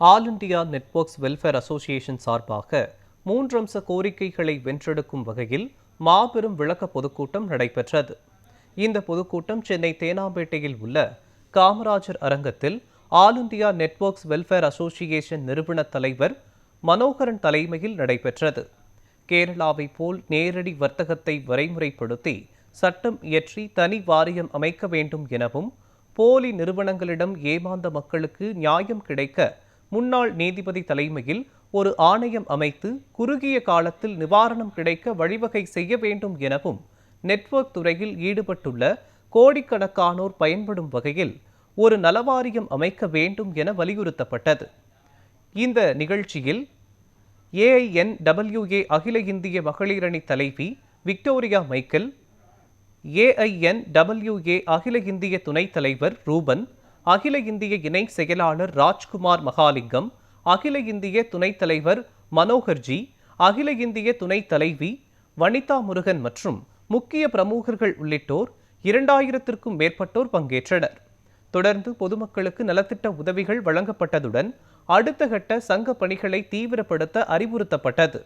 All India networks welfare association சார்பாக 3 அம்ச கோரிக்கைகளை வென்றெடுக்கும் வகையில் மாபெரும் விளக்க பொதுக்கூட்டம் நடைபெற்றது. இந்த பொதுக்கூட்டம் சென்னை தேனாம்பேட்டையில் உள்ள காமராஜர் அரங்கத்தில் all India networks welfare association நிறுவன தலைவர் மனோகரன் தலைமையில் நடைபெற்றது. கேரளாவை போல் நேரடி வர்த்தகத்தை வரைமுறைப்படுத்தி சட்டம் இயற்றி தனி வாரியம் அமைக்க வேண்டும் எனவும், போலி நிறுவனங்களிடம் ஏமாந்த மக்களுக்கு நியாயம் கிடைக்க முன்னாள் நீதிபதி தலைமையில் ஒரு ஆணையம் அமைத்து குறுகிய காலத்தில் நிவாரணம் கிடைக்க வழிவகை செய்ய வேண்டும் எனவும், நெட்வொர்க் துறையில் ஈடுபட்டுள்ள கோடிக்கணக்கானோர் பயன்படும் வகையில் ஒரு நலவாரியம் அமைக்க வேண்டும் என வலியுறுத்தப்பட்டது. இந்த நிகழ்ச்சியில் AINWA அகில இந்திய மகளிர் அணி தலைவி விக்டோரியா மைக்கேல், AINWA அகில இந்திய துணைத் தலைவர் ரூபன், அகில இந்திய இணை செயலாளர் ராஜ்குமார் மகாலிங்கம், அகில இந்திய துணைத் தலைவர் மனோகர்ஜி, அகில இந்திய துணைத் தலைவி வனிதா முருகன் மற்றும் முக்கிய பிரமுகர்கள் உள்ளிட்டோர் 2000க்கும் மேற்பட்டோர் பங்கேற்றனர். தொடர்ந்து பொதுமக்களுக்கு நலத்திட்ட உதவிகள் வழங்கப்பட்டதுடன் அடுத்த கட்ட சங்க பணிகளை தீவிரப்படுத்த அறிவுறுத்தப்பட்டது.